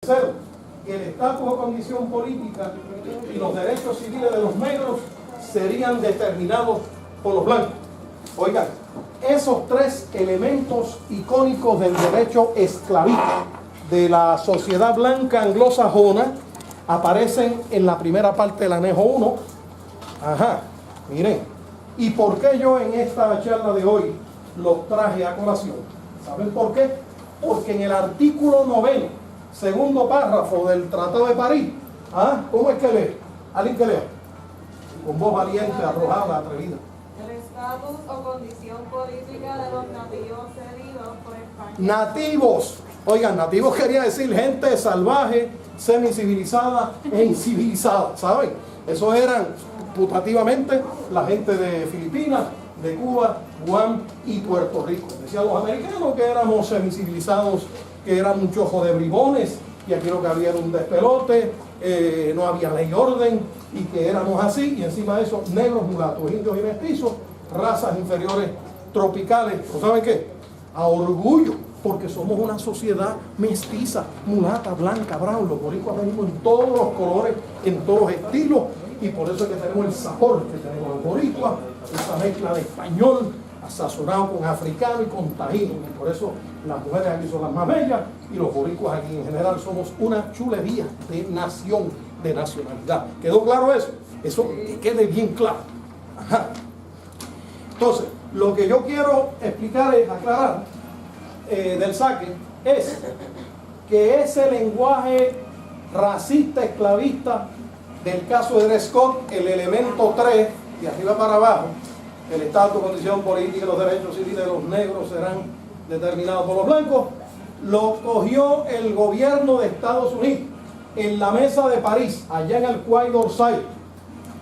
Tercero, que el estatus o condición política y los derechos civiles de los negros serían determinados por los blancos. Oigan, esos tres elementos icónicos del derecho esclavista de la sociedad blanca anglosajona aparecen en la primera parte del anexo 1. Ajá, miren. ¿Y por qué yo en esta charla de hoy los traje a colación? ¿Saben por qué? Porque en el artículo 9, segundo párrafo del Tratado de París, ¿cómo es que lee? ¿Alguien que lea? Con voz valiente, arrojada, atrevida. El estatus o condición política de los nativos cedidos por España. Nativos. Oigan, nativos quería decir gente salvaje, semicivilizada e incivilizada, ¿saben? Esos eran putativamente la gente de Filipinas, de Cuba, Guam y Puerto Rico. Decían los americanos que éramos semicivilizados, que eran muchos jodebribones, y aquí lo que había era un despelote, no había ley y orden, y que éramos así, y encima de eso, negros, mulatos, indios y mestizos, razas inferiores tropicales. ¿No saben qué? A orgullo, porque somos una sociedad mestiza, mulata, blanca, brown. Los boricuas venimos en todos los colores, en todos los estilos, y por eso es que tenemos el sabor que tenemos los boricuas, esa mezcla de español, sazonado con africano y con taíno, y por eso las mujeres aquí son las más bellas y los boricuas aquí en general somos una chulería de nación, de nacionalidad. ¿Quedó claro eso? Eso que quede bien claro. Ajá. Entonces, lo que yo quiero explicar es aclarar del saque es que ese lenguaje racista, esclavista del caso de Dred Scott, el elemento 3 de arriba para abajo, el estatus, condición política y los derechos civiles de los negros serán determinados por los blancos, lo cogió el gobierno de Estados Unidos en la mesa de París, allá en el Quai d'Orsay,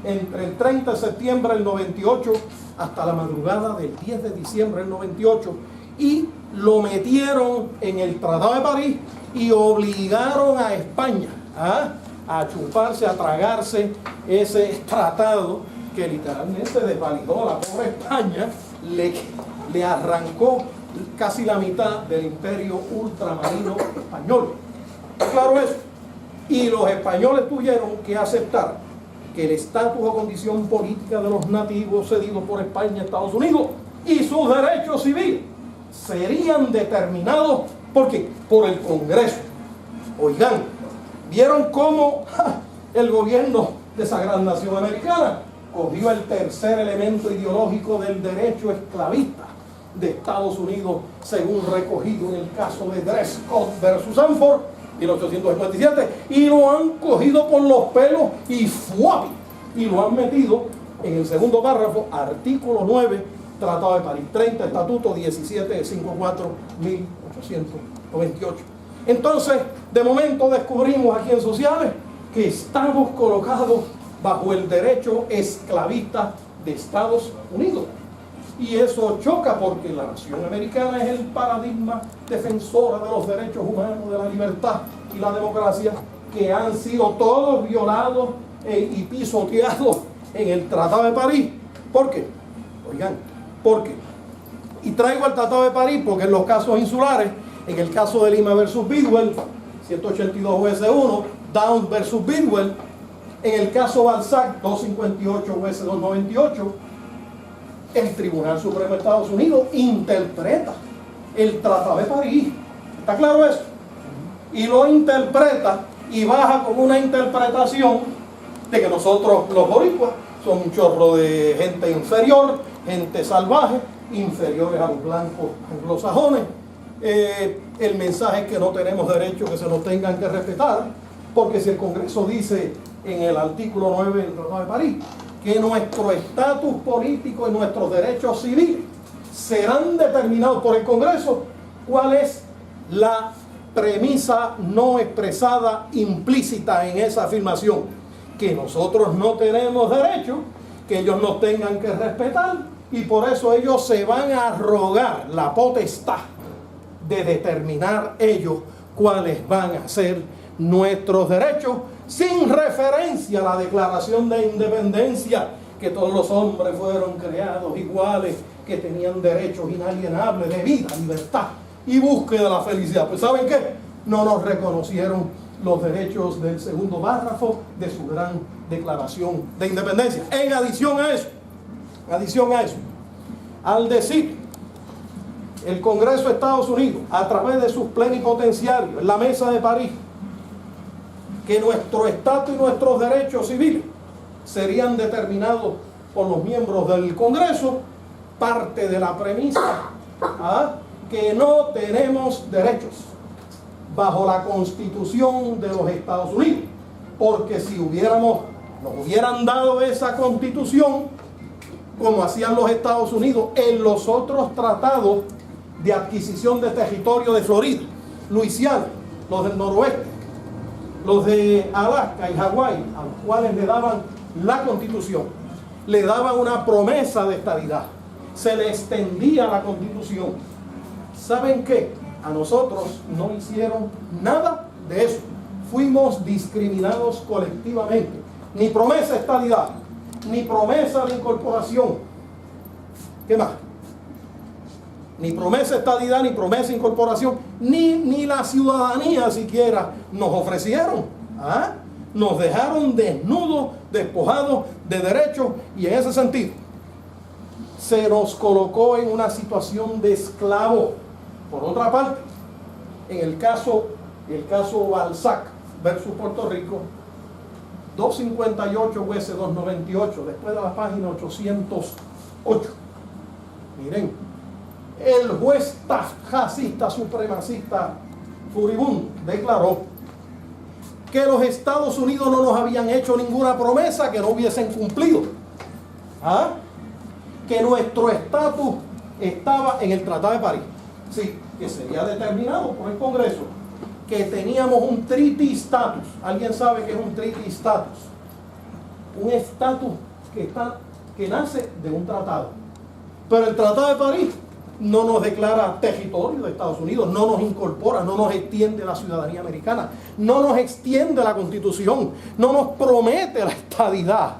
entre el 30 de septiembre del 98 hasta la madrugada del 10 de diciembre del 98, y lo metieron en el Tratado de París y obligaron a España a chuparse, a tragarse ese tratado que literalmente desvalidó a la pobre España, le arrancó casi la mitad del imperio ultramarino español. Claro eso. Y los españoles tuvieron que aceptar que el estatus o condición política de los nativos cedidos por España a Estados Unidos y sus derechos civiles serían determinados ¿por qué? Por el Congreso. Oigan, ¿vieron cómo el gobierno de esa gran nación americana cogió el tercer elemento ideológico del derecho esclavista de Estados Unidos, según recogido en el caso de Dred Scott versus Sanford, 1857, y lo han cogido por los pelos y ¡fuapi! Y lo han metido en el segundo párrafo, artículo 9, Tratado de París, 30, Estatuto 1754, 1898. Entonces, de momento descubrimos aquí en Sociales que estamos colocados bajo el derecho esclavista de Estados Unidos. Y eso choca porque la nación americana es el paradigma defensora de los derechos humanos, de la libertad y la democracia, que han sido todos violados y pisoteados en el Tratado de París. ¿Por qué? Oigan, ¿por qué? Y traigo el Tratado de París porque en los casos insulares, en el caso de Lima versus Bidwell, 182 US1, Downs versus Bidwell, en el caso Balzac, 258 US 298, el Tribunal Supremo de Estados Unidos interpreta el Tratado de París. ¿Está claro eso? Y lo interpreta y baja con una interpretación de que nosotros, los boricuas, somos un chorro de gente inferior, gente salvaje, inferiores a los blancos anglosajones. El mensaje es que no tenemos derecho, que se nos tengan que respetar, porque si el Congreso dice en el artículo 9 del Tratado de París que nuestro estatus político y nuestros derechos civiles serán determinados por el Congreso, ¿cuál es la premisa no expresada implícita en esa afirmación? Que nosotros no tenemos derecho, que ellos nos tengan que respetar, y por eso ellos se van a arrogar la potestad de determinar ellos cuáles van a ser nuestros derechos, sin referencia a la Declaración de Independencia, que todos los hombres fueron creados iguales, que tenían derechos inalienables de vida, libertad y búsqueda de la felicidad. Pues ¿saben qué? No nos reconocieron los derechos del segundo párrafo de su gran declaración de independencia. En adición a eso, al decir el Congreso de Estados Unidos, a través de sus plenipotenciarios, en la Mesa de París, que nuestro estatus y nuestros derechos civiles serían determinados por los miembros del Congreso, parte de la premisa que no tenemos derechos bajo la Constitución de los Estados Unidos, porque si nos hubieran dado esa Constitución, como hacían los Estados Unidos en los otros tratados de adquisición de territorio de Florida, Luisiana, los del noroeste, los de Alaska y Hawái, a los cuales le daban la Constitución, le daban una promesa de estabilidad, se le extendía la Constitución. ¿Saben qué? A nosotros no hicieron nada de eso. Fuimos discriminados colectivamente. Ni promesa de estabilidad, ni promesa de incorporación. ¿Qué más? Ni promesa de estabilidad, ni promesa de incorporación, ni la ciudadanía siquiera nos ofrecieron. Nos dejaron desnudos, despojados de derechos, y en ese sentido se nos colocó en una situación de esclavo. Por otra parte, en el caso Balzac versus Puerto Rico, 258 US 298, después de la página 808. Miren, el juez racista, supremacista, furibundo, declaró que los Estados Unidos no nos habían hecho ninguna promesa que no hubiesen cumplido. Que nuestro estatus estaba en el Tratado de París. Sí, que sería determinado por el Congreso, que teníamos un treaty status. ¿Alguien sabe qué es un treaty status? Un estatus que nace de un tratado. Pero el Tratado de París no nos declara territorio de Estados Unidos, no nos incorpora, no nos extiende la ciudadanía americana, no nos extiende la Constitución, no nos promete la estadidad.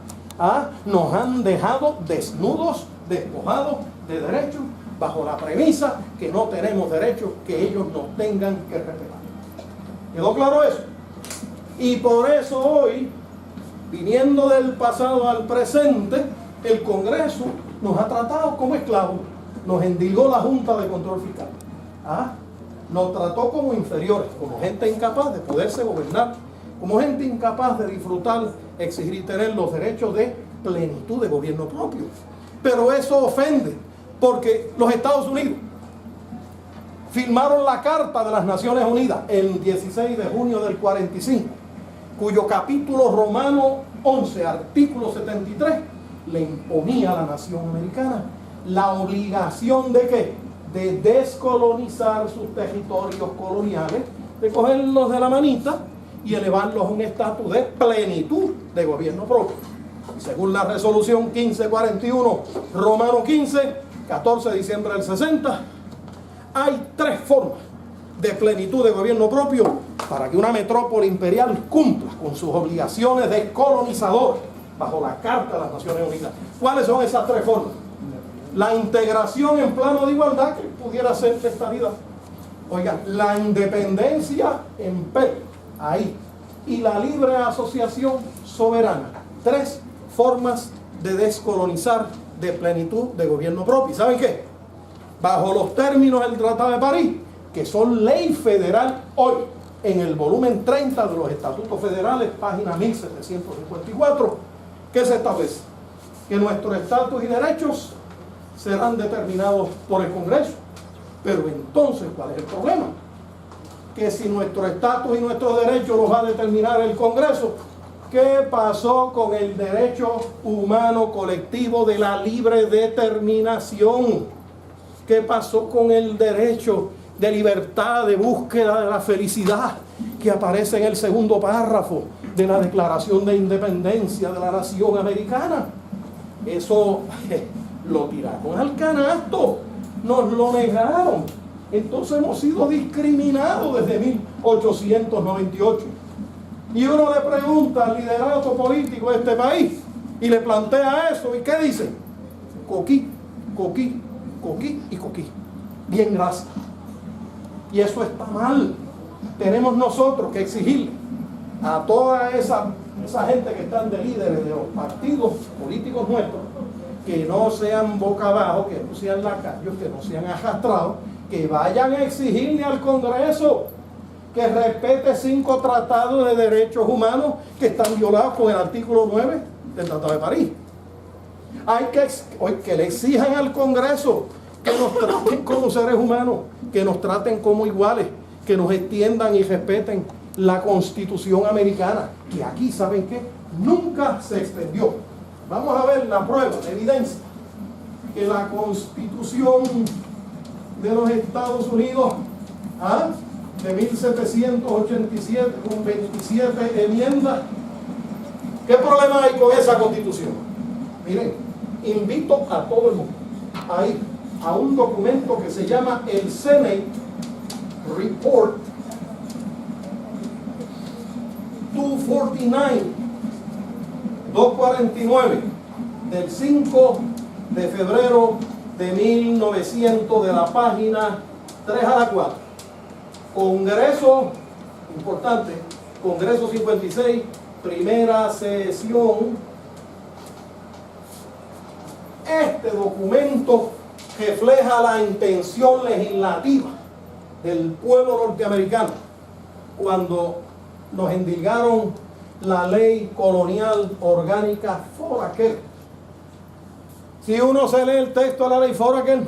Nos han dejado desnudos, despojados de derechos, bajo la premisa que no tenemos derechos que ellos nos tengan que respetar. ¿Quedó claro eso? Y por eso hoy, viniendo del pasado al presente, el Congreso nos ha tratado como esclavos. Nos endilgó la Junta de Control Fiscal. Nos trató como inferiores, como gente incapaz de poderse gobernar, como gente incapaz de disfrutar, exigir y tener los derechos de plenitud de gobierno propio. Pero eso ofende, porque los Estados Unidos firmaron la Carta de las Naciones Unidas el 16 de junio del 45, cuyo capítulo romano 11, artículo 73, le imponía a la nación americana la obligación de ¿qué? De descolonizar sus territorios coloniales, de cogerlos de la manita y elevarlos a un estatus de plenitud de gobierno propio. Y según la resolución 1541, Romano 15, 14 de diciembre del 60, hay 3 formas de plenitud de gobierno propio para que una metrópoli imperial cumpla con sus obligaciones de colonizador bajo la Carta de las Naciones Unidas. ¿Cuáles son esas 3 formas? La integración en plano de igualdad, que pudiera ser estabilidad. Oigan, la independencia en P, ahí. Y la libre asociación soberana. 3 formas de descolonizar de plenitud de gobierno propio. ¿Saben qué? Bajo los términos del Tratado de París, que son ley federal hoy, en el volumen 30 de los Estatutos Federales, página 1754, ¿qué se establece? Que nuestro estatus y derechos serán determinados por el Congreso. Pero entonces, ¿cuál es el problema? Que si nuestro estatus y nuestros derechos los va a determinar el Congreso, ¿qué pasó con el derecho humano colectivo de la libre determinación? ¿Qué pasó con el derecho de libertad, de búsqueda de la felicidad, que aparece en el segundo párrafo de la Declaración de Independencia de la Nación Americana? Eso lo tiraron al canasto, nos lo negaron. Entonces hemos sido discriminados desde 1898. Y uno le pregunta al liderato político de este país y le plantea eso, ¿y qué dice? Coquí, coquí, coquí y coquí. Bien, gracias. Y eso está mal. Tenemos nosotros que exigirle a toda esa gente que están de líderes de los partidos políticos nuestros, que no sean boca abajo, que no sean lacayos, que no sean arrastrados, que vayan a exigirle al Congreso que respete 5 tratados de derechos humanos que están violados con el artículo 9 del Tratado de París. Hay que le exijan al Congreso que nos traten como seres humanos, que nos traten como iguales, que nos extiendan y respeten la Constitución americana, que aquí, ¿saben qué? Nunca se extendió. Vamos a ver la prueba, la evidencia, que la Constitución de los Estados Unidos, de 1787, con 27 enmiendas. ¿Qué problema hay con esa Constitución? Miren, invito a todo el mundo a ir a un documento que se llama el Senate Report 249 del 5 de febrero de 1900, de la página 3 a la 4. Congreso, importante, Congreso 56, primera sesión. Este documento refleja la intención legislativa del pueblo norteamericano cuando nos endilgaron la ley colonial orgánica Foraker. Si uno se lee el texto de la ley Foraker,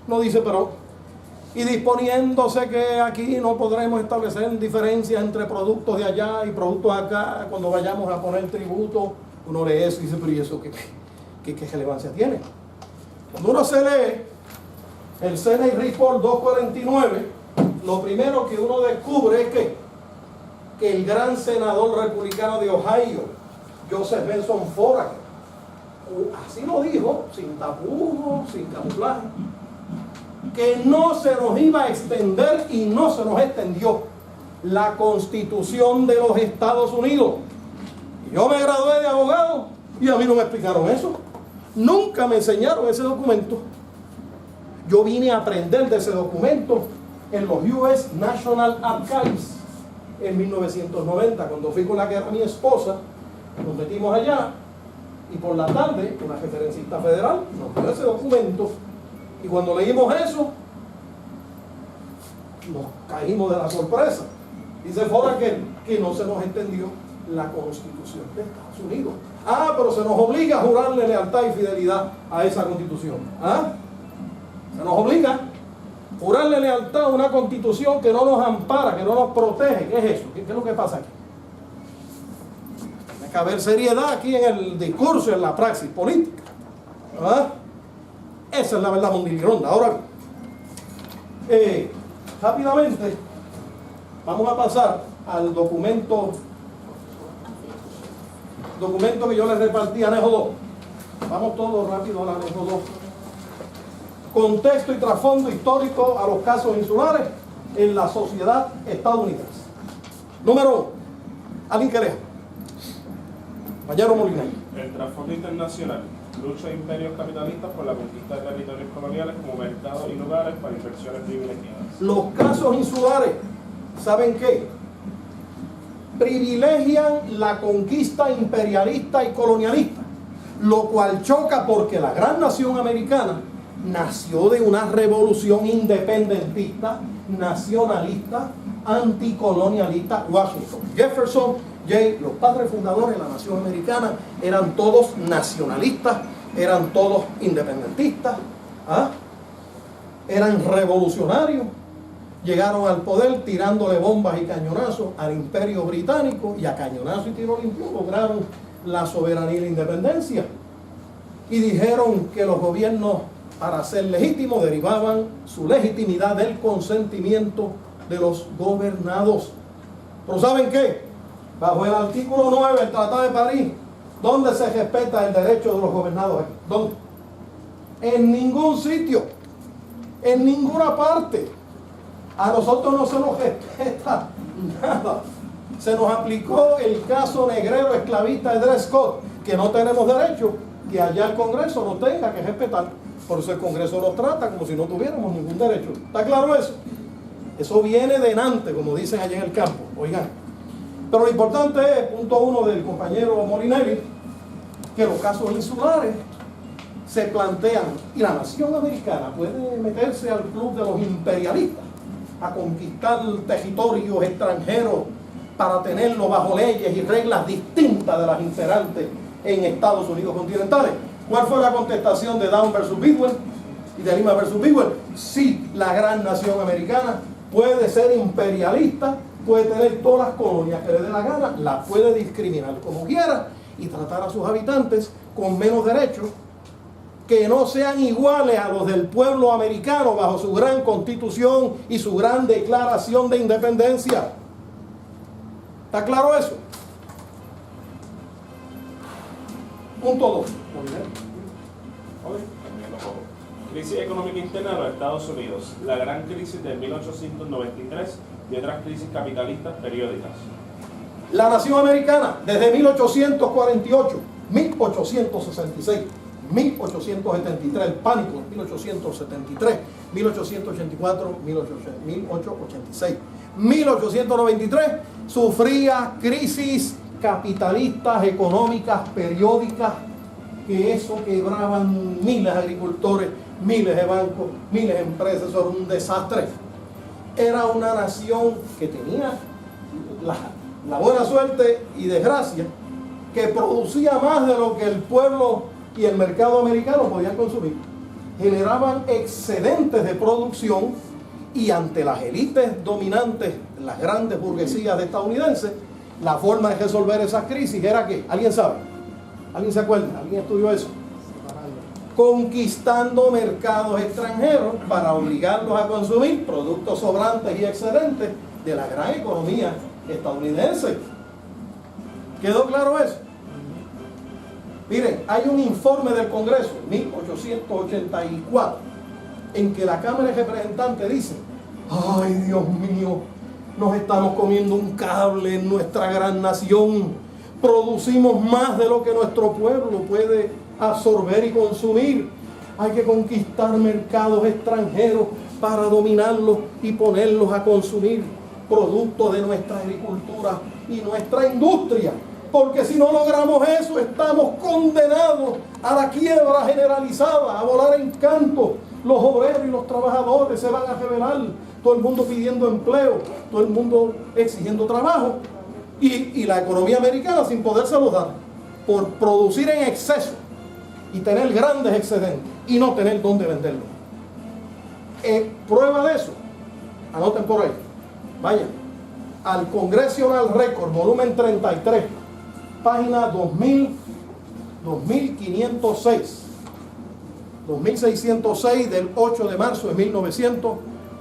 no dice pero, y disponiéndose que aquí no podremos establecer diferencias entre productos de allá y productos acá cuando vayamos a poner tributo. Uno lee eso y dice, pero ¿y eso qué relevancia tiene? Cuando uno se lee el Senate Report 249, lo primero que uno descubre es que el gran senador republicano de Ohio, Joseph Benson Foraker, así lo dijo, sin tapujos, sin camuflaje, que no se nos iba a extender y no se nos extendió la Constitución de los Estados Unidos. Y yo me gradué de abogado y a mí no me explicaron eso. Nunca me enseñaron ese documento. Yo vine a aprender de ese documento en los US National Archives en 1990, cuando fui con la que era mi esposa. Nos metimos allá y por la tarde una referencista federal nos dio ese documento y cuando leímos eso nos caímos de la sorpresa. Dice Foraker que no se nos entendió la Constitución de Estados Unidos. Pero se nos obliga a jurarle lealtad y fidelidad a esa Constitución. Se nos obliga a jurarle lealtad a una Constitución que no nos ampara, que no nos protege. ¿Qué es eso? ¿Qué es lo que pasa aquí? Tiene que haber seriedad aquí en el discurso, en la praxis política. Esa es la verdad mundialista. Ahora, rápidamente, vamos a pasar al documento que yo les repartí, anexo 2. Vamos todos rápido al anexo 2. Contexto y trasfondo histórico a los casos insulares en la sociedad estadounidense. Número 1. ¿Alguien que lea? Compañero Molina. El trasfondo internacional. Lucha de imperios capitalistas por la conquista de territorios coloniales como mercados y lugares para inversiones privilegiadas. Los casos insulares, ¿saben qué? Privilegian la conquista imperialista y colonialista, lo cual choca porque la gran nación americana nació de una revolución independentista, nacionalista, anticolonialista. Washington, Jefferson, los padres fundadores de la nación americana eran todos nacionalistas, eran todos independentistas, eran revolucionarios. Llegaron al poder tirándole bombas y cañonazos al imperio británico y a cañonazo y tiro limpio lograron la soberanía y la independencia. Y dijeron que los gobiernos, para ser legítimos, derivaban su legitimidad del consentimiento de los gobernados. Pero ¿saben qué? Bajo el artículo 9 del Tratado de París, ¿dónde se respeta el derecho de los gobernados? ¿Dónde? En ningún sitio, en ninguna parte. A nosotros no se nos respeta nada. Se nos aplicó el caso negrero esclavista de Dred Scott, que no tenemos derecho, que allá el Congreso no tenga que respetar. Por eso el Congreso nos trata como si no tuviéramos ningún derecho. ¿Está claro eso? Eso viene de Nantes, como dicen allá en el campo. Oigan, Pero lo importante es, punto 1 del compañero Molinelli, que los casos insulares se plantean y la nación americana puede meterse al club de los imperialistas a conquistar territorios extranjeros para tenerlo bajo leyes y reglas distintas de las imperantes en Estados Unidos continentales. ¿Cuál fue la contestación de Down versus Bidwell y de Lima versus Bidwell? Sí, la gran nación americana puede ser imperialista, puede tener todas las colonias que le dé la gana, la puede discriminar como quiera y tratar a sus habitantes con menos derechos que no sean iguales a los del pueblo americano bajo su gran constitución y su gran declaración de independencia. ¿Está claro eso? Punto 2. Crisis económica interna de los Estados Unidos, la gran crisis de 1893 y otras crisis capitalistas periódicas. La nación americana, desde 1848, 1866, 1873, el pánico, 1873, 1884, 1886, 1893, sufría crisis capitalistas, económicas, periódicas, que eso quebraban miles de agricultores, miles de bancos, miles de empresas. Eso era un desastre. Era una nación que tenía la buena suerte y desgracia que producía más de lo que el pueblo y el mercado americano podían consumir. Generaban excedentes de producción y ante las élites dominantes, las grandes burguesías estadounidenses, la forma de resolver esas crisis era que, ¿alguien sabe? ¿Alguien se acuerda? ¿Alguien estudió eso? Conquistando mercados extranjeros para obligarlos a consumir productos sobrantes y excedentes de la gran economía estadounidense. ¿Quedó claro eso? Miren, hay un informe del Congreso, 1884, en que la Cámara de Representantes dice: ¡ay, Dios mío! Nos estamos comiendo un cable en nuestra gran nación. Producimos más de lo que nuestro pueblo puede absorber y consumir. Hay que conquistar mercados extranjeros para dominarlos y ponerlos a consumir productos de nuestra agricultura y nuestra industria. Porque si no logramos eso, estamos condenados a la quiebra generalizada, a volar en canto. Los obreros y los trabajadores se van a rebelar. Todo el mundo pidiendo empleo, todo el mundo exigiendo trabajo. Y la economía americana sin podérselo dar, por producir en exceso y tener grandes excedentes y no tener dónde venderlo. Prueba de eso, anoten por ahí, vayan al Congressional Record, volumen 33, página 2606 del 8 de marzo de 1900,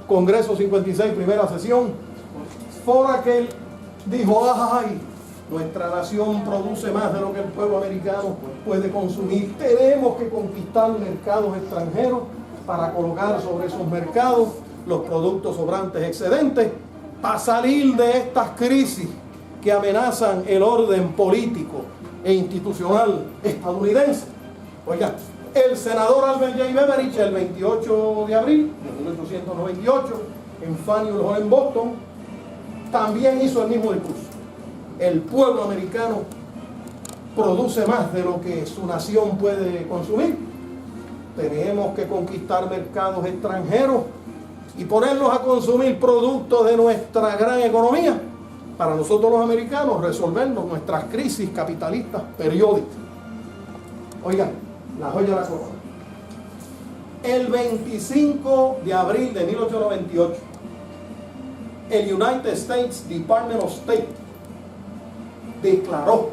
Congreso 56, primera sesión. Foraker dijo: ¡ay! Nuestra nación produce más de lo que el pueblo americano puede consumir. Tenemos que conquistar mercados extranjeros para colocar sobre esos mercados los productos sobrantes excedentes para salir de estas crisis que amenazan el orden político e institucional estadounidense. Oiga, el senador Albert J. Beveridge, el 28 de abril de 1898, en Faneuil Hall en Boston, también hizo el mismo discurso. El pueblo americano produce más de lo que su nación puede consumir. Tenemos que conquistar mercados extranjeros y ponerlos a consumir productos de nuestra gran economía para nosotros los americanos resolvernos nuestras crisis capitalistas periódicas. Oigan, la joya de la corona. El 25 de abril de 1898, el United States Department of State declaró: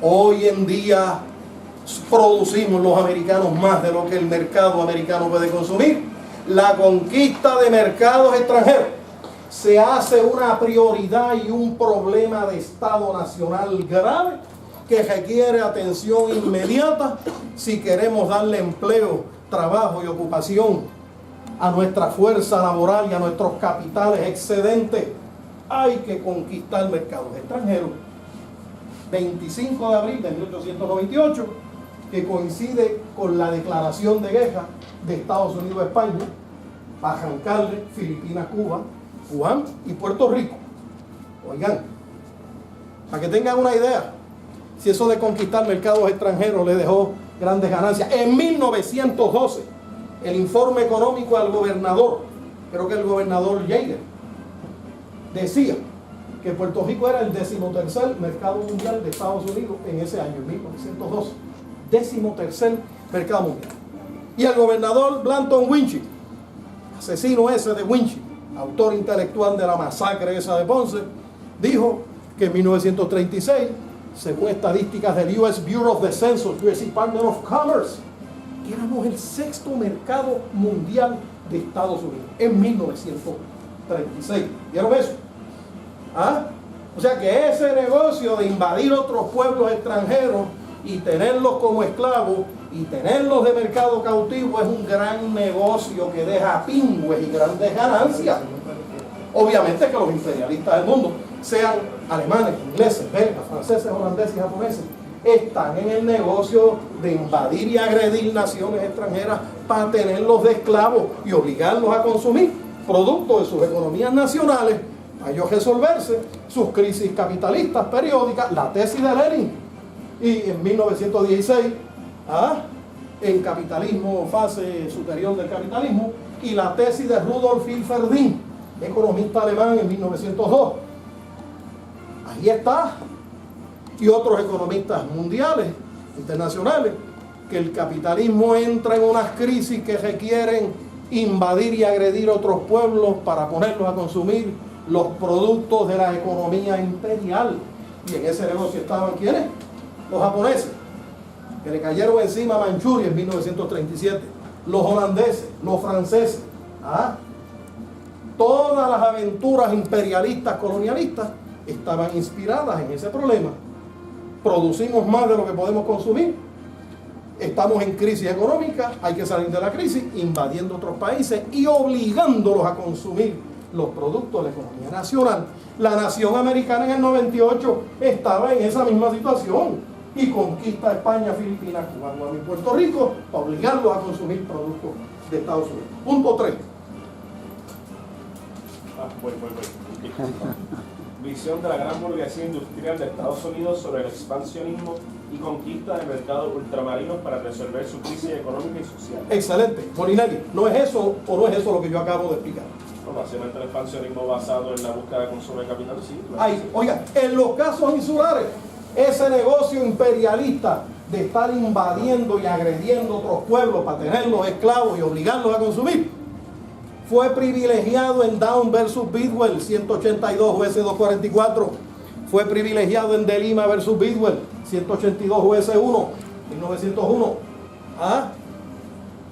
hoy en día producimos los americanos más de lo que el mercado americano puede consumir. La conquista de mercados extranjeros se hace una prioridad y un problema de Estado nacional grave que requiere atención inmediata si queremos darle empleo, trabajo y ocupación a nuestra fuerza laboral y a nuestros capitales excedentes. Hay que conquistar mercados extranjeros. 25 de abril de 1898, que coincide con la declaración de guerra de Estados Unidos a España, para arrancarle Filipinas, Cuba, Guam y Puerto Rico. Oigan, para que tengan una idea, si eso de conquistar mercados extranjeros le dejó grandes ganancias. En 1912, el informe económico al gobernador, creo que el gobernador Yeager, decía que Puerto Rico era el 13º mercado mundial de Estados Unidos en ese año, en 1912. 13º mercado mundial. Y el gobernador Blanton Winship, asesino ese de Winship, autor intelectual de la masacre esa de Ponce, dijo que en 1936, según estadísticas del US Bureau of the Census, US Department of Commerce, que éramos el 6º mercado mundial de Estados Unidos en 1936. ¿Vieron eso? ¿Ah? O sea que ese negocio de invadir otros pueblos extranjeros y tenerlos como esclavos y tenerlos de mercado cautivo es un gran negocio que deja pingües y grandes ganancias. Obviamente que los imperialistas del mundo, sean alemanes, ingleses, belgas, franceses, holandeses y japoneses, están en el negocio de invadir y agredir naciones extranjeras para tenerlos de esclavos y obligarlos a consumir producto de sus economías nacionales, a ellos resolverse sus crisis capitalistas periódicas, la tesis de Lenin, y en 1916, en Capitalismo, fase superior del capitalismo, y la tesis de Rudolf Hilferding, economista alemán, en 1902. Ahí está. Y otros economistas mundiales, internacionales, que el capitalismo entra en unas crisis que requieren invadir y agredir otros pueblos para ponerlos a consumir los productos de la economía imperial. Y en ese negocio estaban ¿quiénes? Los japoneses, que le cayeron encima a Manchuria en 1937, los holandeses, los franceses. Todas las aventuras imperialistas, colonialistas, estaban inspiradas en ese problema. Producimos más de lo que podemos consumir, estamos en crisis económica, hay que salir de la crisis invadiendo otros países y obligándolos a consumir los productos de la economía nacional. La nación americana en el 98 estaba en esa misma situación y conquista España, Filipinas, Cuba, Guam y Puerto Rico para obligarlos a consumir productos de Estados Unidos. Punto 3. Visión de la gran burguesía industrial de Estados Unidos sobre el expansionismo y conquista de mercados ultramarinos para resolver su crisis económica y social. Excelente. Molinari, ¿no es eso o no es eso lo que yo acabo de explicar? No, básicamente el expansionismo basado en la búsqueda de consumo de capital, sí. Claro. Ahí, oiga, en los casos insulares, ese negocio imperialista de estar invadiendo y agrediendo otros pueblos para tenerlos esclavos y obligarlos a consumir, fue privilegiado en Down versus Bidwell, 182 US 244. Fue privilegiado en De Lima versus Bidwell, 182 US 1, 1901.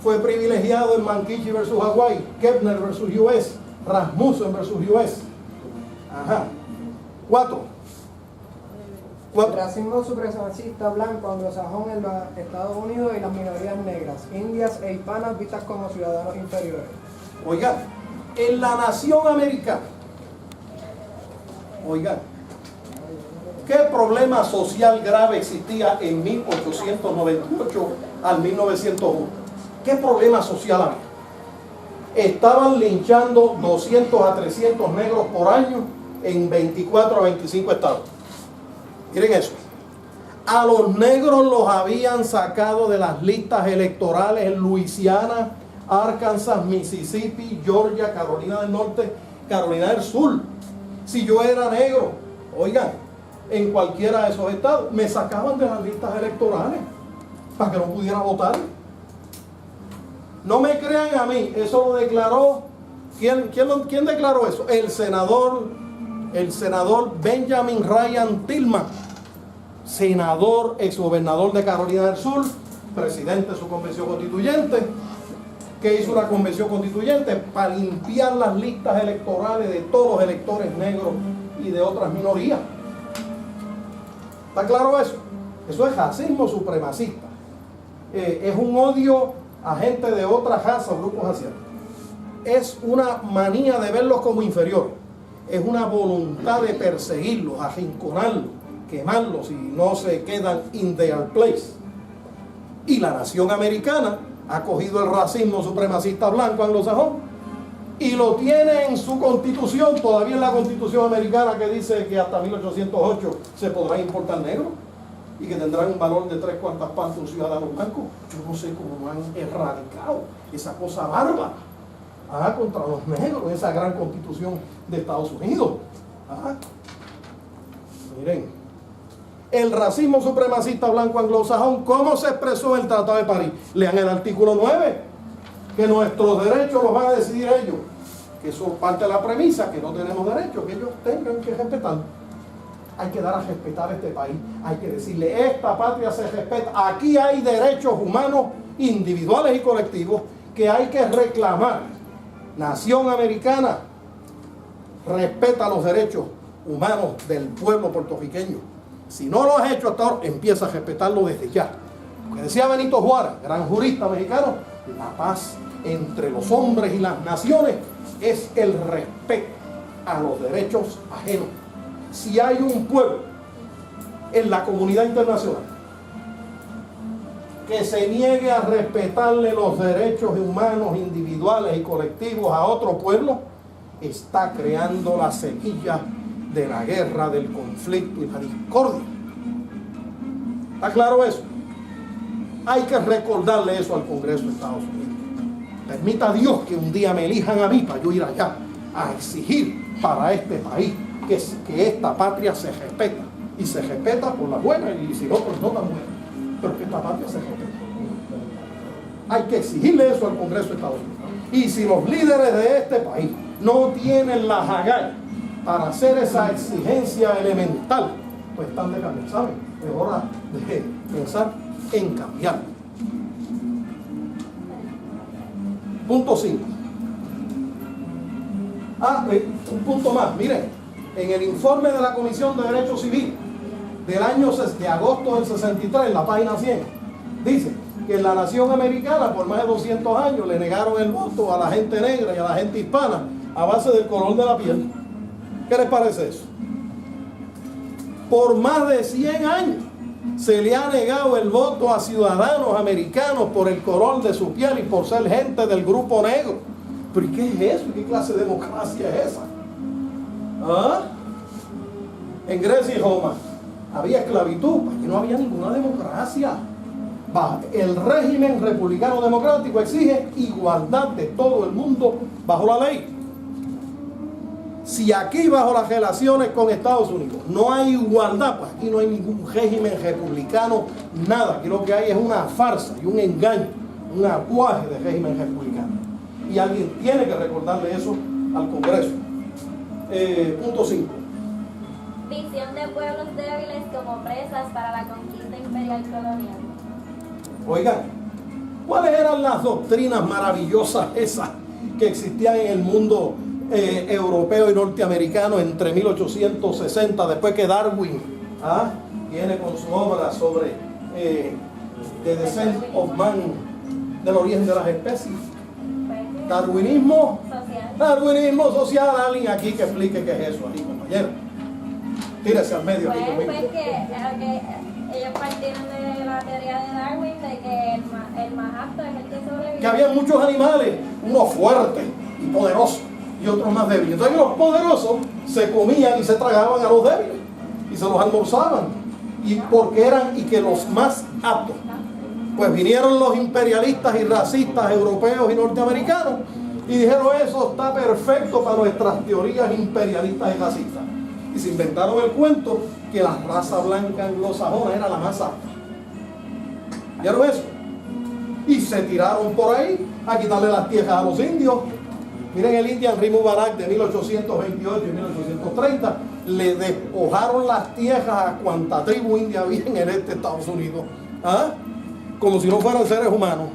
Fue privilegiado en Mankichi versus Hawaii, Kepner versus US, Rasmussen versus US. 4. El racismo supremacista blanco anglosajón en los Estados Unidos y las minorías negras, indias e hispanas vistas como ciudadanos inferiores. Oigan, en la nación americana, oigan, ¿qué problema social grave existía en 1898 al 1901? ¿Qué problema social había? Estaban linchando 200 a 300 negros por año en 24 a 25 estados. Miren eso. A los negros los habían sacado de las listas electorales en Luisiana, Arkansas, Mississippi, Georgia, Carolina del Norte, Carolina del Sur. Si yo era negro, oigan, en cualquiera de esos estados, me sacaban de las listas electorales para que no pudiera votar. No me crean a mí, eso lo declaró, ¿quién declaró eso? El senador Benjamin Ryan Tillman, senador, exgobernador de Carolina del Sur, presidente de su convención constituyente, que hizo una convención constituyente para limpiar las listas electorales de todos los electores negros y de otras minorías. ¿Está claro eso? Eso es racismo supremacista. Es un odio a gente de otra raza o grupos asiáticos. Es una manía de verlos como inferiores. Es una voluntad de perseguirlos, arrinconarlos, quemarlos si no se quedan in their place. Y la nación americana ha cogido el racismo supremacista blanco anglosajón y lo tiene en su constitución, todavía en la constitución americana, que dice que hasta 1808 se podrá importar negro y que tendrán un valor de 3/4 partes un ciudadano blanco. Yo no sé cómo han erradicado esa cosa bárbara contra los negros en esa gran constitución de Estados Unidos. Miren, el racismo supremacista blanco anglosajón, ¿cómo se expresó en el Tratado de París? Lean el artículo 9, que nuestros derechos los van a decidir ellos, que eso parte de la premisa, que no tenemos derechos, que ellos tengan que respetar. Hay que dar a respetar este país, hay que decirle, esta patria se respeta, aquí hay derechos humanos individuales y colectivos que hay que reclamar. Nación americana, respeta los derechos humanos del pueblo puertorriqueño. Si no lo has hecho hasta ahora, empieza a respetarlo desde ya. Lo que decía Benito Juárez, gran jurista mexicano, la paz entre los hombres y las naciones es el respeto a los derechos ajenos. Si hay un pueblo en la comunidad internacional que se niegue a respetarle los derechos humanos individuales y colectivos a otro pueblo, está creando la semilla de la guerra, del conflicto y la discordia. ¿Está claro eso? Hay que recordarle eso al Congreso de Estados Unidos. Permita a Dios que un día me elijan a mí para yo ir allá a exigir para este país que esta patria se respeta. Y se respeta por la buena, y si no, por no tan buena. Pero que esta patria se respeta. Hay que exigirle eso al Congreso de Estados Unidos. Y si los líderes de este país no tienen la agallas para hacer esa exigencia elemental, pues están de cambiar, ¿saben? Es hora de pensar en cambiar. Punto 5. Un punto más, miren, en el informe de la Comisión de Derecho Civil del año de agosto del 63, en la página 100, dice que en la nación americana por más de 200 años le negaron el voto a la gente negra y a la gente hispana a base del color de la piel. ¿Qué les parece eso? Por más de 100 años se le ha negado el voto a ciudadanos americanos por el color de su piel y por ser gente del grupo negro. ¿Pero y qué es eso? ¿Qué clase de democracia es esa? En Grecia y Roma había esclavitud, aquí no había ninguna democracia. El régimen republicano democrático exige igualdad de todo el mundo bajo la ley. Si aquí bajo las relaciones con Estados Unidos no hay igualdad, pues aquí no hay ningún régimen republicano, nada. Aquí lo que hay es una farsa y un engaño, un aguaje de régimen republicano. Y alguien tiene que recordarle eso al Congreso. Punto 5. Visión de pueblos débiles como presas para la conquista imperial colonial. Oigan, ¿cuáles eran las doctrinas maravillosas esas que existían en el mundo europeo y norteamericano entre 1860, después que Darwin viene con su obra sobre The Descent of Man, del origen de las especies? Darwinismo social. Alguien aquí que explique qué es eso, ahí, compañero. Tírese al medio aquí conmigo. Pues que ellos partieron de la teoría de Darwin de que el más apto es el que sobrevive. Que había muchos animales, unos fuertes y poderosos y otros más débiles. Entonces los poderosos se comían y se tragaban a los débiles y se los almorzaban. Y porque eran, y que los más aptos. Pues vinieron los imperialistas y racistas europeos y norteamericanos y dijeron, eso está perfecto para nuestras teorías imperialistas y racistas. Y se inventaron el cuento que la raza blanca anglosajona era la más apta. ¿Vieron eso? Y se tiraron por ahí a quitarle las tierras a los indios. Miren el Indian Removal Act de 1828 y 1830. Le despojaron las tierras a cuanta tribu india había en el este de Estados Unidos. Como si no fueran seres humanos.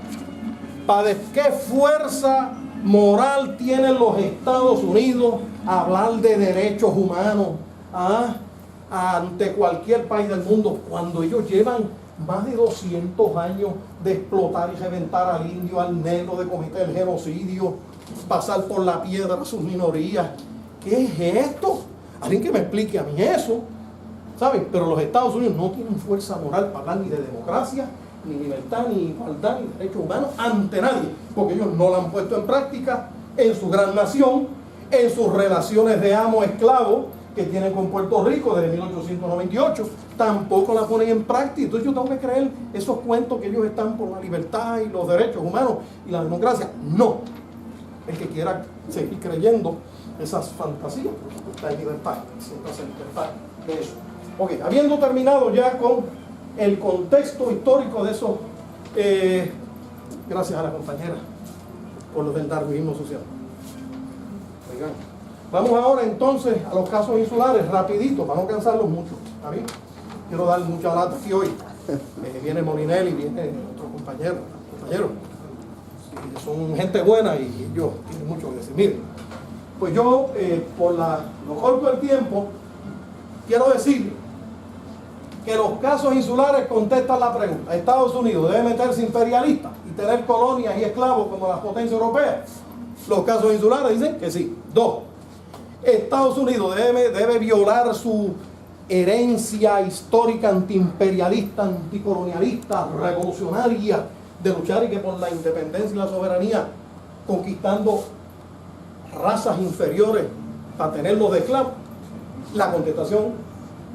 ¿Qué fuerza moral tienen los Estados Unidos a hablar de derechos humanos ante cualquier país del mundo cuando ellos llevan más de 200 años de explotar y reventar al indio, al negro, de cometer genocidio, pasar por la piedra a sus minorías? ¿Qué es esto? Alguien que me explique a mí eso, ¿saben? Pero los Estados Unidos no tienen fuerza moral para hablar ni de democracia, ni libertad, ni igualdad, ni derechos humanos ante nadie, porque ellos no lo han puesto en práctica en su gran nación, en sus relaciones de amo-esclavo que tienen con Puerto Rico desde 1898, tampoco la ponen en práctica. Entonces yo tengo que creer esos cuentos que ellos están por la libertad y los derechos humanos y la democracia. No. El que quiera seguir creyendo esas fantasías, está en libertad, siéntase en libertad de eso. Ok, habiendo terminado ya con el contexto histórico de esos, gracias a la compañera por lo del darwinismo social. Oigan, vamos ahora entonces a los casos insulares, rapidito, para no cansarlos mucho. ¿Está bien? Quiero dar mucha lata aquí hoy. Viene Molinelli, viene otro compañero. Sí, son gente buena y ellos tienen mucho que decir. Miren, pues yo, por lo corto del tiempo, quiero decir que los casos insulares contestan la pregunta: ¿Estados Unidos debe meterse imperialista y tener colonias y esclavos como las potencias europeas? Los casos insulares dicen que sí. 2. Estados Unidos debe violar su herencia histórica antiimperialista, anticolonialista, revolucionaria, de luchar y que por la independencia y la soberanía, conquistando razas inferiores para tenerlos de esclavos. La contestación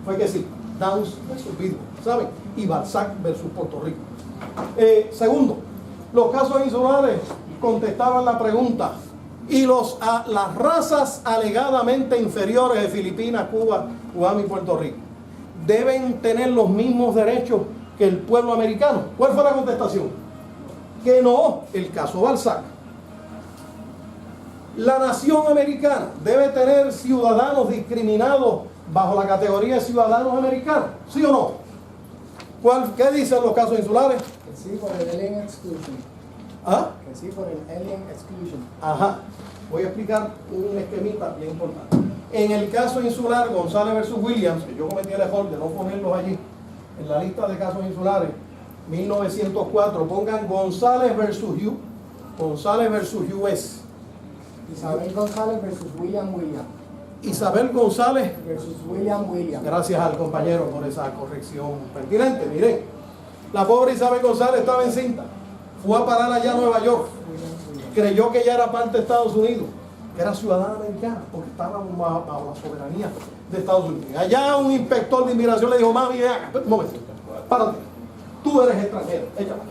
fue que sí. Downs versus Bidwell, ¿saben? Y Balzac versus Puerto Rico. Segundo, los casos insulares contestaban la pregunta: ¿y las razas alegadamente inferiores de Filipinas, Cuba, Guam y Puerto Rico deben tener los mismos derechos que el pueblo americano? ¿Cuál fue la contestación? Que no. El caso Balzac. La nación americana debe tener ciudadanos discriminados bajo la categoría de ciudadanos americanos, ¿sí o no? ¿Qué dicen los casos insulares? Que sí por el Alien Exclusion. ¿Ah? Que sí por el Alien Exclusion. Ajá. Voy a explicar un esquemita bien importante. En el caso insular González versus Williams, que yo cometí el error de no ponerlos allí en la lista de casos insulares, 1904, pongan González versus Hugh, González versus US. Isabel González versus William. Isabel González Versus William. Gracias al compañero por esa corrección pertinente. Miren, la pobre Isabel González estaba encinta, fue a parar allá a Nueva York, creyó que ya era parte de Estados Unidos, que era ciudadana americana, porque estaba bajo la soberanía de Estados Unidos. Allá un inspector de inmigración le dijo: mami, un momento, párate, tú eres extranjero, échame,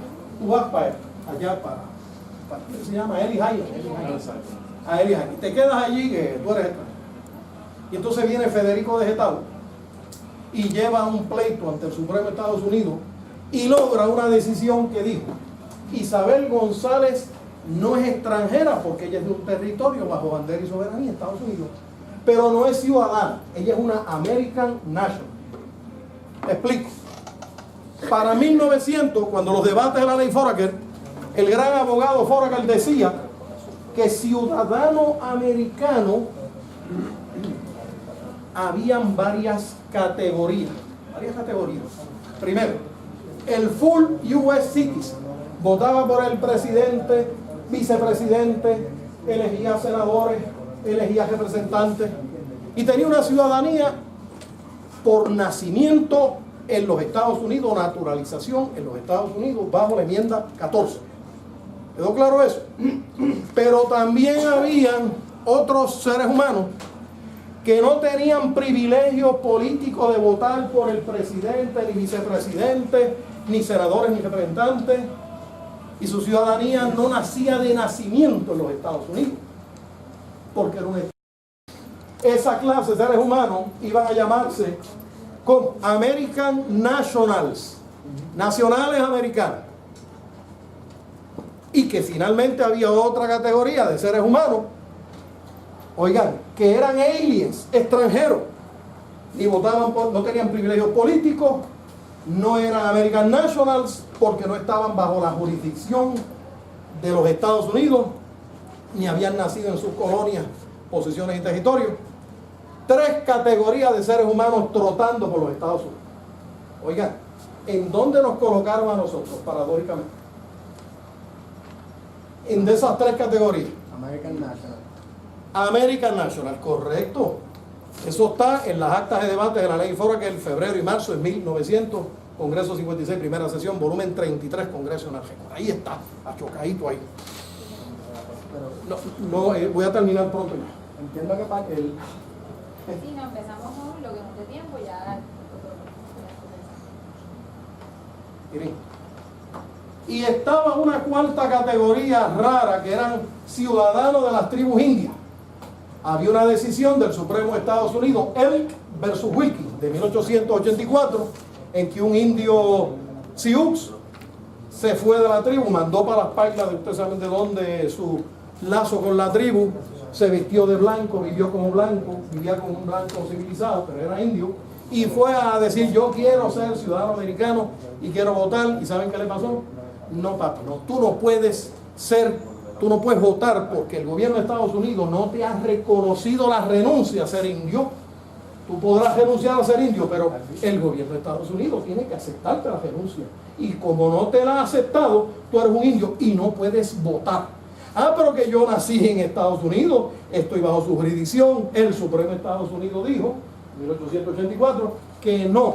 tú vas para allá, se llama Eli Hayes, a Eli Hayes, te quedas allí que tú eres extranjero. Y entonces viene Federico de Getao y lleva un pleito ante el Supremo de Estados Unidos y logra una decisión que dijo: Isabel González no es extranjera porque ella es de un territorio bajo bandera y soberanía de Estados Unidos, pero no es ciudadana, ella es una American National. Explico. Para 1900, cuando los debates de la ley Foraker, el gran abogado Foraker decía que ciudadano americano habían varias categorías. Primero, el full US citizen votaba por el presidente, vicepresidente, elegía senadores, elegía representantes y tenía una ciudadanía por nacimiento en los Estados Unidos, naturalización en los Estados Unidos bajo la enmienda 14. ¿Quedó claro eso? Pero también habían otros seres humanos que no tenían privilegio político de votar por el presidente, ni vicepresidente, ni senadores, ni representantes, y su ciudadanía no nacía de nacimiento en los Estados Unidos, porque era un estado. Esa clase de seres humanos iban a llamarse como American Nationals, nacionales americanos, y que finalmente había otra categoría de seres humanos, oigan, que eran aliens, extranjeros, y votaban no tenían privilegios políticos, no eran American Nationals porque no estaban bajo la jurisdicción de los Estados Unidos, ni habían nacido en sus colonias, posesiones y territorios. 3 categorías de seres humanos trotando por los Estados Unidos. Oigan, ¿en dónde nos colocaron a nosotros, paradójicamente? En de esas 3 categorías. American National. American National, correcto. Eso está en las actas de debate de la ley Foraker, febrero y marzo de 1900, Congreso 56, primera sesión, volumen 33, Congreso Nacional. Ahí está, achocadito ahí. voy a terminar pronto ya. Entiendo que para Sí, no, empezamos con lo que nos dé tiempo, ya. Miren. Y estaba una cuarta categoría rara, que eran ciudadanos de las tribus indias. Había una decisión del Supremo de Estados Unidos, Elk versus Wilkins, de 1884, en que un indio Sioux se fue de la tribu, mandó para las pailas de ustedes saben de dónde su lazo con la tribu, se vistió de blanco, vivió como blanco, vivía como un blanco civilizado, pero era indio, y fue a decir: yo quiero ser ciudadano americano y quiero votar. ¿Y saben qué le pasó? No, papi, no, tú no puedes votar porque el gobierno de Estados Unidos no te ha reconocido la renuncia a ser indio. Tú podrás renunciar a ser indio, pero el gobierno de Estados Unidos tiene que aceptarte la renuncia. Y como no te la ha aceptado, tú eres un indio y no puedes votar. Ah, pero que yo nací en Estados Unidos, estoy bajo su jurisdicción. El Supremo de Estados Unidos dijo, en 1884, que no,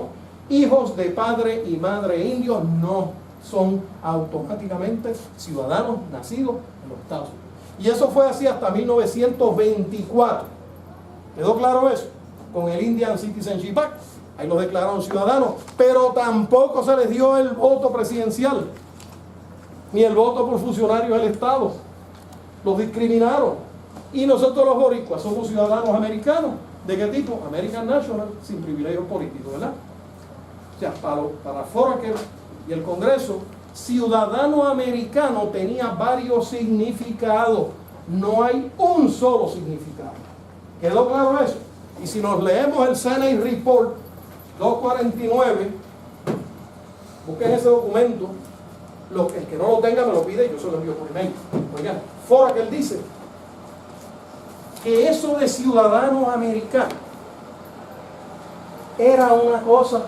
hijos de padre y madre indios no son automáticamente ciudadanos nacidos en los Estados Unidos. Y eso fue así hasta 1924. ¿Quedó claro eso? Con el Indian Citizenship Act, ahí los declararon ciudadanos, pero tampoco se les dio el voto presidencial, ni el voto por funcionarios del Estado. Los discriminaron. Y nosotros los boricuas somos ciudadanos americanos. ¿De qué tipo? American National, sin privilegios políticos, ¿verdad? O sea, para Foraker y el Congreso, ciudadano americano tenía varios significados. No hay un solo significado. ¿Quedó claro eso? Y si nos leemos el Senate Report 249, busquen ese documento. El que no lo tenga me lo pide y yo se lo envío por email. Oigan, Foraker dice que eso de ciudadano americano era una cosa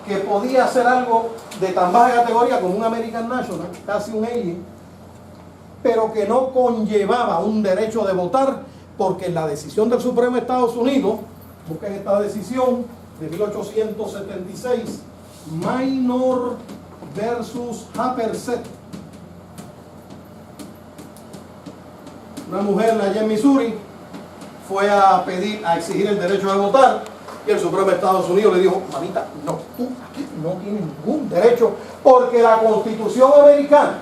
que podía hacer algo de tan baja categoría como un American National, casi un alien, pero que no conllevaba un derecho de votar, porque en la decisión del Supremo de Estados Unidos, busquen esta decisión de 1876, Minor versus Happersett. Una mujer allá en Missouri fue a exigir el derecho de votar, y el Supremo de Estados Unidos le dijo: mamita, no, tú aquí no tienes ningún derecho, porque la Constitución americana,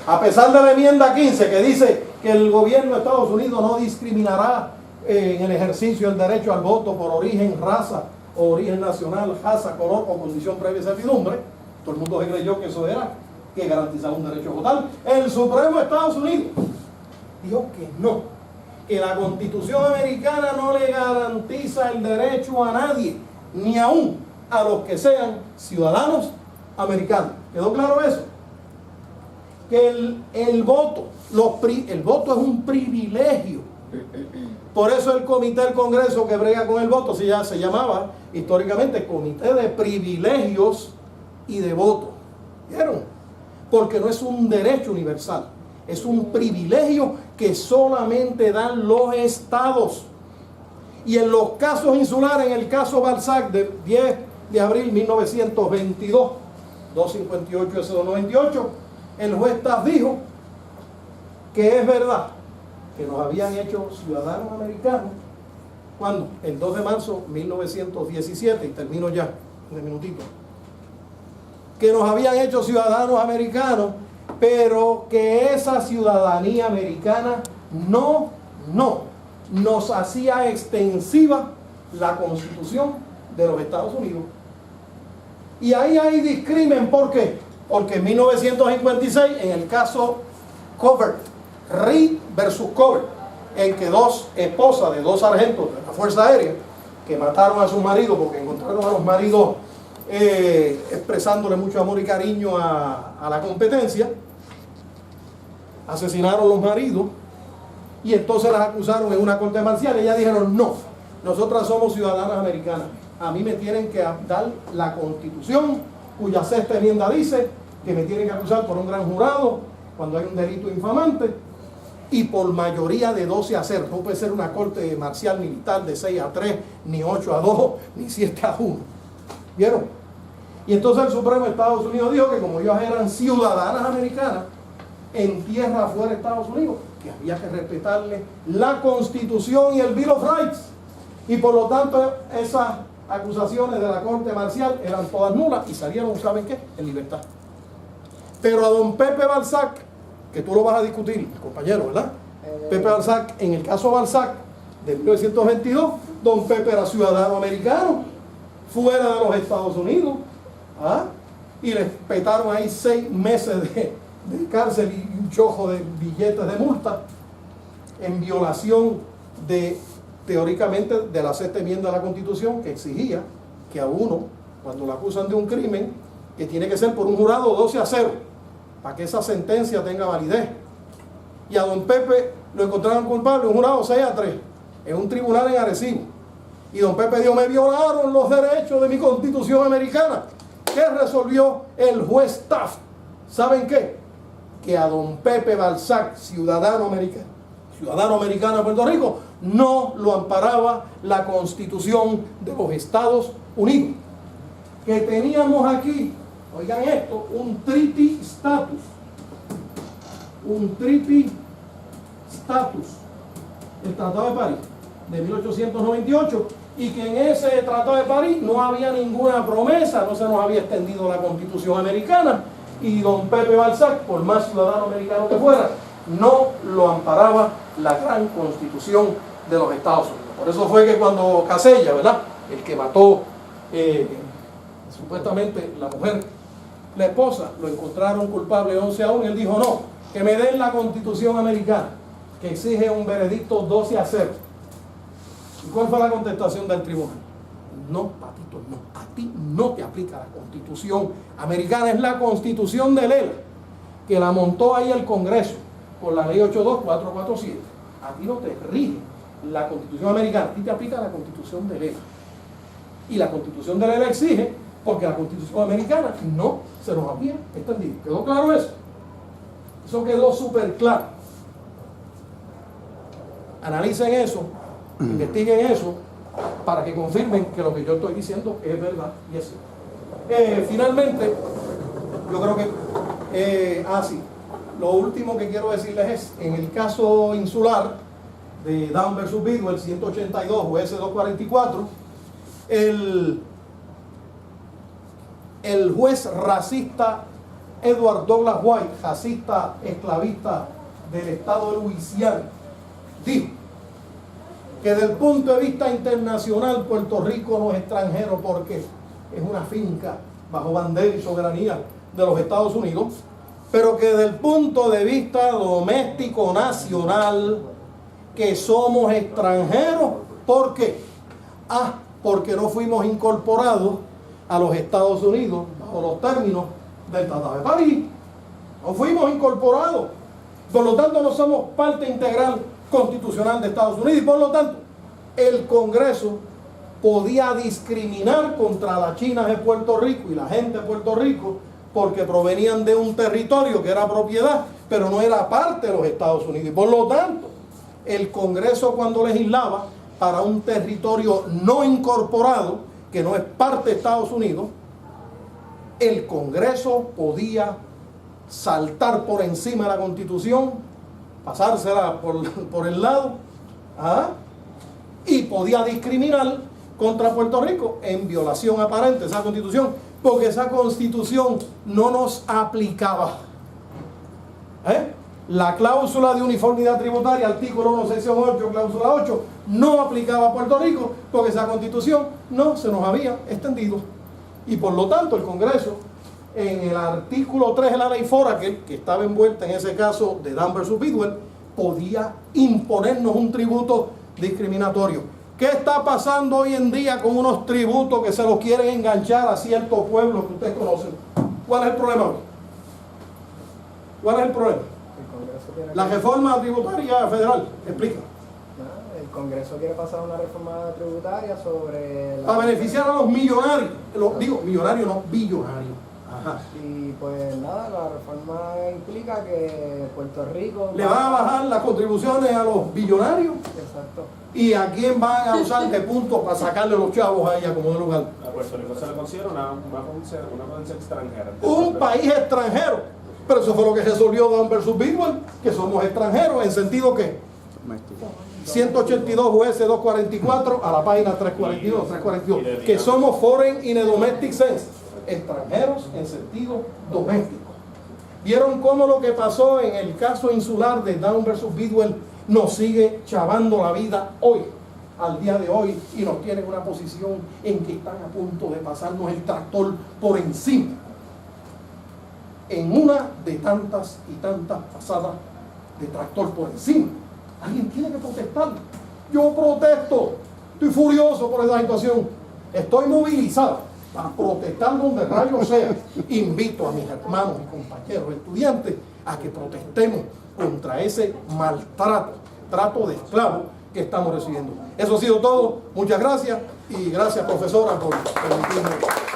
a pesar de la enmienda 15 que dice que el gobierno de Estados Unidos no discriminará en el ejercicio del derecho al voto por origen, raza o origen nacional, raza, color o condición previa de servidumbre, todo el mundo se creyó que eso era, que garantizaba un derecho a votar. El Supremo de Estados Unidos dijo que no, que la Constitución americana no le garantiza el derecho a nadie, ni aún a los que sean ciudadanos americanos. ¿Quedó claro eso? Que el voto es un privilegio. Por eso el comité del Congreso que brega con el voto se llamaba históricamente Comité de Privilegios y de Voto. ¿Vieron? Porque no es un derecho universal, es un privilegio que solamente dan los estados. Y en los casos insulares, en el caso Balzac de 10 de abril 1922, 258 S298, el juez Taft dijo que es verdad que nos habían hecho ciudadanos americanos cuando el 2 de marzo de 1917, y termino ya en un minutito, que nos habían hecho ciudadanos americanos, pero que esa ciudadanía americana no nos hacía extensiva la Constitución de los Estados Unidos. Y ahí hay discrimen. ¿Por qué? Porque en 1956, en el caso Covert, Reed versus Covert, en que dos esposas de dos sargentos de la Fuerza Aérea que mataron a sus maridos porque encontraron a los maridos expresándole mucho amor y cariño a la competencia, asesinaron los maridos y entonces las acusaron en una corte marcial. Ellas dijeron: no, nosotras somos ciudadanas americanas, a mí me tienen que dar la Constitución, cuya sexta enmienda dice que me tienen que acusar por un gran jurado cuando hay un delito infamante y por mayoría de 12 a 0. No puede ser una corte marcial militar de 6 a 3, ni 8 a 2, ni 7 a 1. ¿Vieron? Y entonces el Supremo de Estados Unidos dijo que como ellos eran ciudadanas americanas, en tierra fuera de Estados Unidos, que había que respetarle la Constitución y el Bill of Rights. Y por lo tanto, esas acusaciones de la Corte Marcial eran todas nulas y salieron, ¿saben qué?, en libertad. Pero a don Pepe Balzac, que tú lo vas a discutir, compañero, ¿verdad? Pepe Balzac, en el caso Balzac de 1922, don Pepe era ciudadano americano, fuera de los Estados Unidos, ¿ah? Y le petaron ahí 6 meses de cárcel y un chojo de billetes de multa en violación de, teóricamente, de la 6ª enmienda de la Constitución, que exigía que a uno, cuando lo acusan de un crimen, que tiene que ser por un jurado 12-0, para que esa sentencia tenga validez. Y a don Pepe lo encontraron culpable, un jurado 6-3, en un tribunal en Arecibo. Y don Pepe dijo: me violaron los derechos de mi Constitución americana. ¿Qué resolvió el juez Taft? ¿Saben qué? Que a don Pepe Balzac, ciudadano americano de Puerto Rico, no lo amparaba la Constitución de los Estados Unidos. Que teníamos aquí, oigan esto, un treaty status. Un treaty status, el Tratado de París de 1898, y que en ese Tratado de París no había ninguna promesa, no se nos había extendido la Constitución americana, y don Pepe Balzac, por más ciudadano americano que fuera, no lo amparaba la gran Constitución de los Estados Unidos. Por eso fue que cuando Casella, ¿verdad?, el que mató supuestamente la mujer, la esposa, lo encontraron culpable 11-1, y él dijo: no, que me den la Constitución americana, que exige un veredicto 12-0. ¿Y cuál fue la contestación del tribunal? No, papito, no, a ti no te aplica la Constitución americana, es la Constitución de Lela, que la montó ahí el Congreso con la ley 82447. A ti no te rige la Constitución americana, a ti te aplica la Constitución de Lela. Y la Constitución de Lela exige, porque la Constitución americana no se nos había extendido. ¿Quedó claro eso? Eso quedó súper claro. Analicen eso, investiguen eso, para que confirmen que lo que yo estoy diciendo es verdad y es cierto. Finalmente, yo creo que, lo último que quiero decirles es, en el caso insular de Down versus Bidwell, 182, US 244, el juez racista Edward Douglas White, racista esclavista del estado de Luisiana, dijo que desde el punto de vista internacional Puerto Rico no es extranjero porque es una finca bajo bandera y soberanía de los Estados Unidos, pero que desde el punto de vista doméstico nacional que somos extranjeros. ¿Por qué? Porque no fuimos incorporados a los Estados Unidos bajo los términos del Tratado de París. No fuimos incorporados. Por lo tanto, no somos parte integral constitucional de Estados Unidos, y por lo tanto, el Congreso podía discriminar contra las chinas de Puerto Rico y la gente de Puerto Rico porque provenían de un territorio que era propiedad, pero no era parte de los Estados Unidos. Y por lo tanto, el Congreso, cuando legislaba para un territorio no incorporado, que no es parte de Estados Unidos, el Congreso podía saltar por encima de la Constitución, pasársela por el lado, y podía discriminar contra Puerto Rico en violación aparente de esa Constitución, porque esa Constitución no nos aplicaba. La cláusula de uniformidad tributaria, artículo 1, sección 8, cláusula 8, no aplicaba a Puerto Rico porque esa Constitución no se nos había extendido. Y por lo tanto, el Congreso, en el artículo 3 de la ley Foraker, que estaba envuelta en ese caso de Down versus Bidwell, podía imponernos un tributo discriminatorio. ¿Qué está pasando hoy en día con unos tributos que se los quieren enganchar a ciertos pueblos que ustedes conocen? ¿Cuál es el problema hoy? ¿Cuál es el problema? La reforma tributaria federal, explica. El Congreso quiere pasar una reforma tributaria sobre... Para beneficiar a los millonarios. Digo, millonarios no, billonarios. Y pues nada, la reforma implica que Puerto Rico... Le van a bajar las contribuciones a los billonarios. Exacto. ¿Y a quién van a usar de puntos para sacarle los chavos a ella como de lugar? A Puerto Rico se le considera una potencia extranjera. Un país extranjero. Pero eso fue lo que resolvió Down versus Bidwell, que somos extranjeros, en sentido que 182 jueces 244 a la página 342, que somos foreign in a domestic sense, extranjeros en sentido doméstico. ¿Vieron cómo lo que pasó en el caso insular de Down versus Bidwell nos sigue chavando la vida hoy, al día de hoy, y nos tienen una posición en que están a punto de pasarnos el tractor por encima? En una de tantas y tantas pasadas de tractor por encima, alguien tiene que protestar. Yo protesto, estoy furioso por esa situación, estoy movilizado para protestar donde rayos sea. Invito a mis hermanos y compañeros estudiantes a que protestemos contra ese maltrato, trato de esclavo que estamos recibiendo. Eso ha sido todo. Muchas gracias y gracias, profesora, por permitirme.